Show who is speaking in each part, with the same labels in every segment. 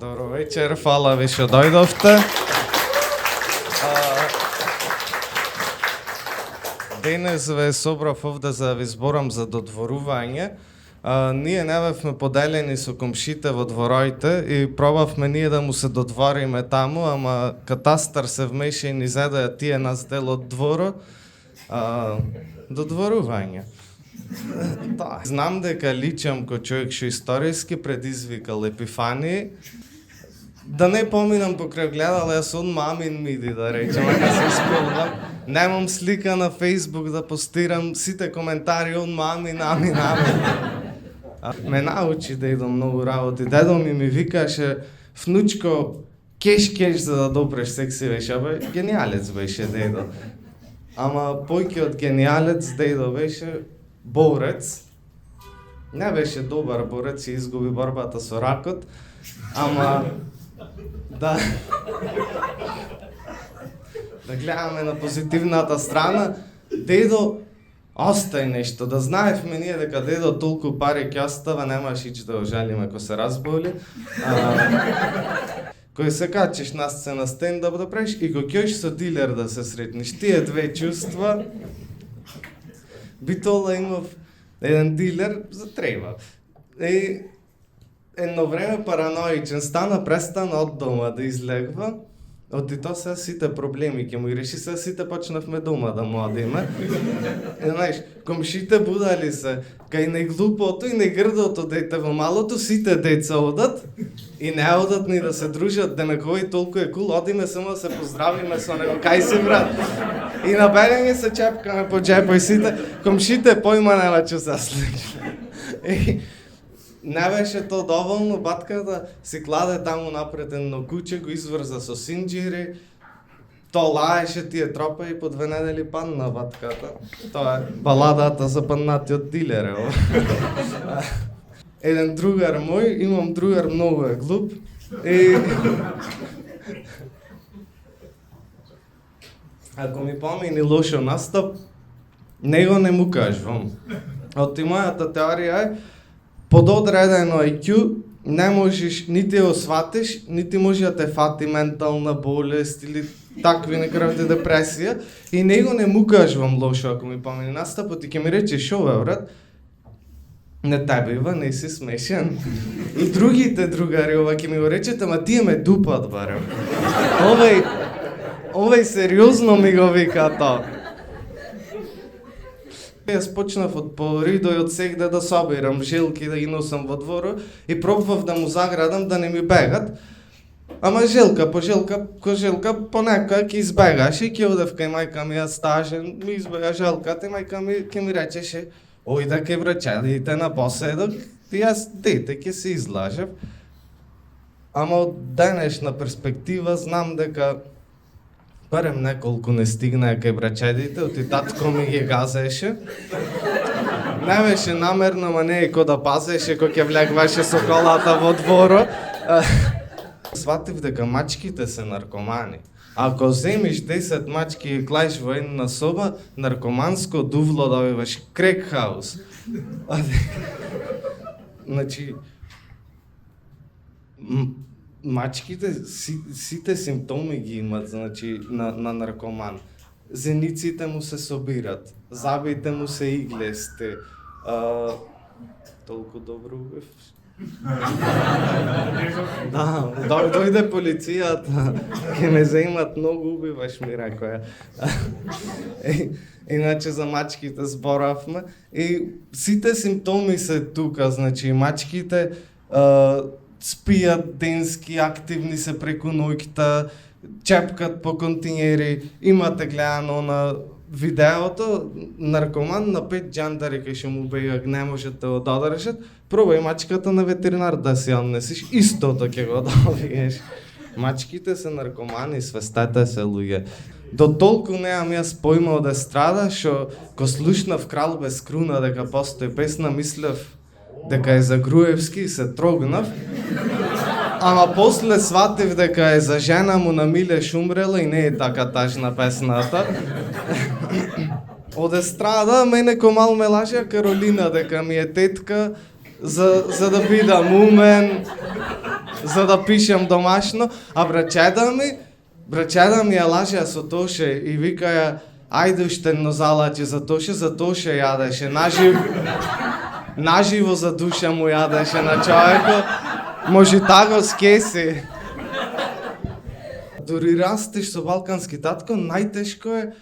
Speaker 1: Добро вечер, фала ви што дојдовте. Денес ве собрав овде за да ви зборам за додворување. Ние не бевме поделени со комшите во двороите и пробавме ние да му се додвориме таму, ама катастар се вмеша и ни зеде тие нас дел од дворот. Додворување. Да. Знам дека личам кој човек што историски предизвикал епифании. Да не поминам покрај гледал, јас од мамин миди да речем, ако се исполнам. Немам слика на Facebook да постирам сите коментари од мамин. Ме научи дедо многу работи. Дедо ми викаше, внучко, кеш за да допреш секси беше, абе, гениалец беше дедо. Ама појќе од гениалец дедо беше борец. Не беше добар борец и изгуби борбата со ракот, ама да гледаме на позитивната страна, дедо остај нешто, да знаевме ние дека дедо толку пари ќе остава, немаш ич да го жалиме ако се разболи. Кој се качиш на сцена стендап да правиш и кој ќе со дилер да се сретнеш, тие две чувства, Битола имав еден дилер за треба. И едно време параноичен стана, престана од дома да излегва, оти тоа се сите проблеми ќе му и реши, се сите почнавме дома да му одиме. И знаеш, комшите будали се, кај најглупото и најгрдото дете во малото, сите деца одат и не одат ни да се дружат, демекови толку е кул, одиме само да се поздравиме со него, кај си брат? И на берење се чепкаме по джепој сите, комшите појма нема што се случи. И не беше то доволно, батката си кладе таму напред едно куче, го изврза со синџири, то лаеше тие тропа и по 2 недели падна батката. Тоа е баладата за паднатиот дилер, ево. Еден другар мој, имам другар многу е глуп и ако ми помини лошо настап, него не му кажувам. Оти мојата теорија е, под одредено IQ не можеш нити го сватиш, нити може да те фати ментална болест или такви некравите депресија и него не му кажувам лошо ако ми помини настапот и ќе ми рече шо бе брат, не тебе ива, не си смешен. И другите другари ова ќе ми го речете, ама тие ме дупат барем. Овај сериозно ми го вика тоа. Јас почнав од Поридо и од сегде да собирам желки, да ги носам во дворот и пробвав да му заградам да не ми бегат. Ама желка по желка понекоја ќе избегаше и ќе одев кај мајка ми ја стажен, ми избега желката и мајка ми ќе ми речеше ој да ке врачелите на поседок и јас дете ќе се излажев. Ама од денешна перспектива знам дека барем неколку не стигнаа кај брачедите, оти татко ми ги газеше. Не беше намерно, ма не е ко да пазеше, кој ќе влегваше со колата во дворот. Сватив дека мачките се наркомани. Ако земиш 10 мачки и клаиш во една соба, наркоманско дувло добиваш, крек хаус. Значи, мачките сите симптоми ги имат, значи, на наркоман. Зениците му се собират, забите му се иглести. Толку добро убив. Да, дојде полицијата, ќе ме земат, многу убиваш ми рекоја. Иначе за мачките зборавме и сите симптоми се тука, значи мачките спијат денски, активни се преку ноќта, чепкат по континери, имате гледано на видеото, наркоман на 5 џандари кај што му бега, не можете да го додржат, пробај мачката на ветеринар да си однесиш, истото ќе го добиеш. Мачките се наркомани, свестете се луѓе. До толку неам јас појма од естрада, што ко слушнав Крал без круна дека постои песна, мислев дека е за Груевски и се трогнав. Ама после сватив дека е за жена му на Милеш умрела и не е така тажна песната. Од естрада мене комал ме лажа Каролина дека ми е тетка за да бидам умен. за да пишем домашно, а брачеда ми ја лажеа со Тоше и викаја ајде уште едно залаќе за Тоше јадеше, наживо за душа му јадеше на човекот, може таго скеси. Дори растеш со балкански татко, најтешко е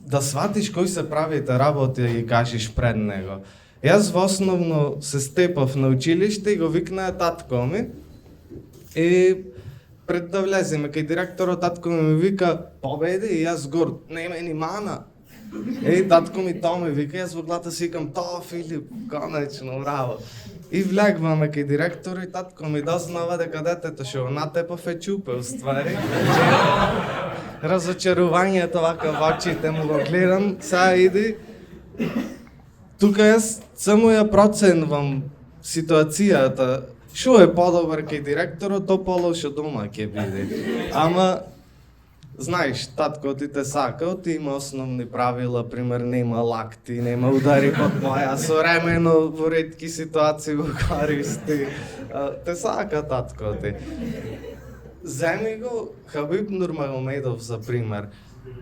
Speaker 1: да сватиш кој се правите работи и ги кажеш пред него. Јас во основно се степав на училиште и го викнаа татко ми и пред да влеземе кај директорот, татко ми вика победи и јас горд, нема ни мана. Татко ми тоа ми вика, јас во глата си викам, тоа Филип, конечно, браво. И влегваме кај директор и татко ми дознава дека детето што натепав е чупе уствари. Разочарувањето вака во очите му го гледам, сега иди. Тука јас само ја проценвам ситуацијата. Шо е подобар кај директорот, то полошо дома ќе биде. Ама, знаеш, татко ти те сакал, ти има основни правила, пример, нема лакти, нема удари под боја, современо во ретки ситуации го користи. Те сака татко ти. Земи го Хабиб Нурмагомедов за пример.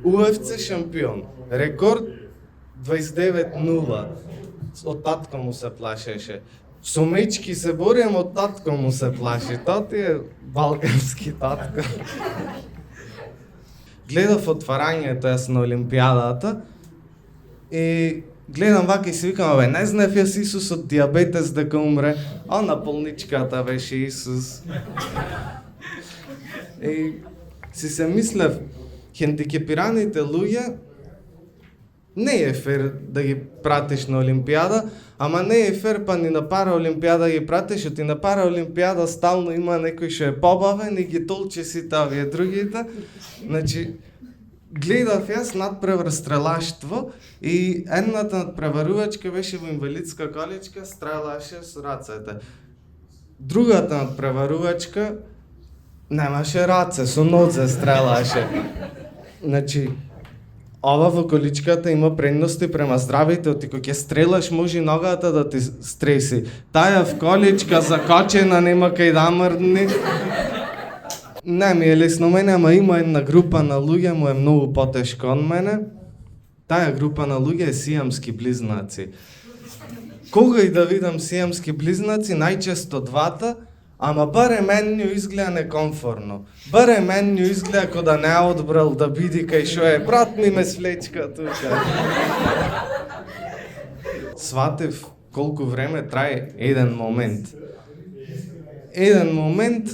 Speaker 1: UFC шампион, рекорд 29-0. Од татко му се плашеше. Со мечки се борим, од татко му се плаши. Тоа ти е балкански татко. Гледав отварањето јас на Олимпијадата и гледам вака и си викам, не знаев јас Исус од диабетес дека умре, а на полничката беше Исус. И си се мислев, хендикепираните луѓе не е фер да ги пратиш на Олимпијада, ама не е фер па ни на Параолимпијада ги пратиш, оти на Параолимпијада стално има некој што е побавен и ги толче сите овие другите. Значи, гледав јас надпревар и едната надпреварувачка беше во инвалидска количка, стрелаше со рацете. Другата надпреварувачка немаше раце, со нозе стрелаше. Значи, ова во количката има предности према здравите, оти кога ќе стрелаш може ногата да ти стреси. Таа в количка закочена нема кај да мрдни. Не ми е лесно мене, ама има една група на луѓе, му е многу потешко од мене. Таа група на луѓе е сиамски близнаци. Кога и да видам сиамски близнаци, најчесто двата, ама барем едниот изгледа некомфорно. Барем едниот изгледа како да не одбрал да биди кај шо е. Брат ми ме свлечка тука. Сватев колку време трае еден момент. Еден момент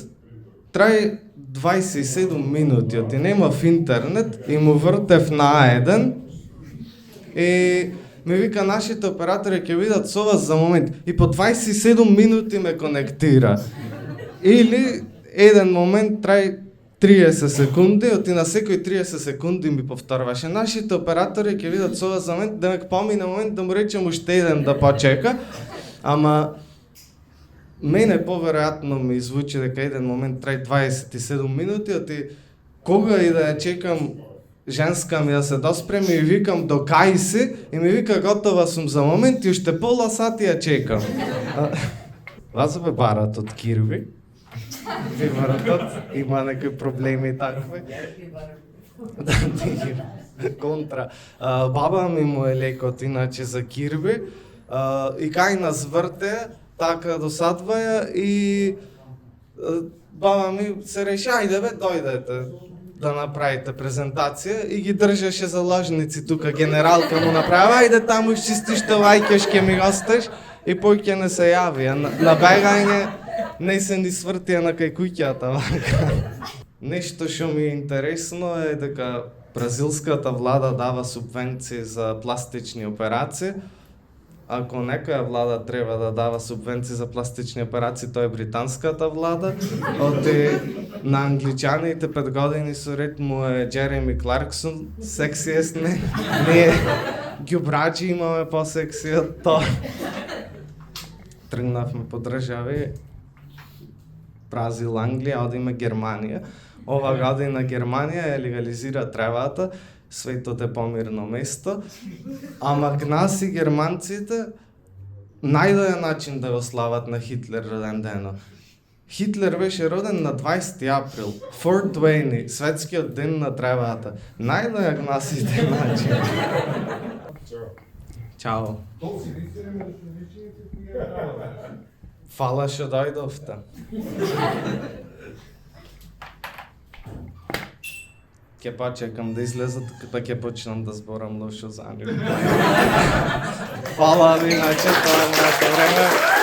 Speaker 1: трае 27 минути, оти немав интернет и му вртев на А1 и ми вика нашите оператори ќе видат со вас за момент и по 27 минути ме конектира. Или еден момент трае 30 секунди, оти на секој 30 секунди ми повторваше. Нашите оператори ќе видат со вас за момент, демек помине момент да му речем уште еден да почека, ама мене поверојатно ми звучи дека еден момент трае 27 минути, оти кога и да ја чекам женска ми да се доспреми и викам до кај си и ми вика готова сум за момент и уште пола сати ја чекам. Вас бе барат од Кирби? Ви баратот има некои проблеми такви? Контра. Баба ми му е лекот иначе за Кирби и кај нас врте така досадваја и баба ми се реши, ајде бе, дојдете да направите презентација и ги држеше заложници тука, генералка му направи, ајде таму чистиш лајкеш ке ми остеш и пој ке не се јави, на бегање не се ни свртија на кај куќата. Нешто што ми е интересно е дека бразилската влада дава субвенции за пластични операции. Ако некоја влада треба да дава субвенции за пластични операции, тоа е британската влада. Оти на англичаните 5 години со ред му е Джереми Кларксон, сексиест не. Ние ѓубраџи имаме по-секси од тоа. Тргнавме по држави. Бразил, Англија, одиме Германија. Ова година Германија ја легализира тревата. Светот е помирно место, ама нас и германците најдоја начин да го слават на Хитлер роден дено. Хитлер беше роден на 20 април, 420, светскиот ден на тревата. Најде агнасите начин. Чао. Фала што дојдовте. Ке почекам да излезат, да ќе почнам да зборам лошо за нив. Фала ви, иначе тоа е моето време.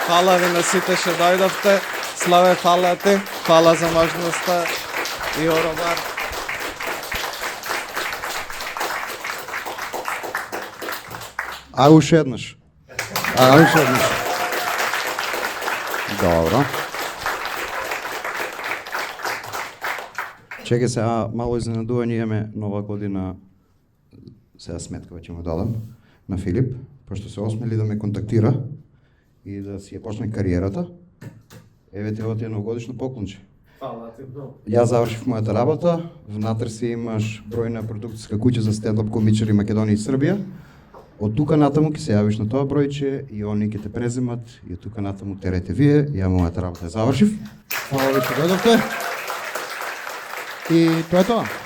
Speaker 1: Фала ви на сите што дојдовте. Славе, фала ти. Фала за можноста. И оробар.
Speaker 2: Уште еднаш. Уште еднаш. Добро. Чекай се, мало изненадување имаме нова година, сега сметкава ќе му дадам на Филип, пошто се осмели да ме контактира и да си ја почне кариерата. Еве ти оти едногодишно поклонче.
Speaker 1: Фала ти, бро.
Speaker 2: Ја завршив мојата работа, внатре си имаш бројна продукцијска куќа за стендап комичари Македонија и Србија. Од тука натаму ќе се јавиш на тоа бројче и они ќе те преземат и од тука натаму терете вие. Ја мојата работа ја завршив. Фала ви што дојдовте. И тоа е тоа.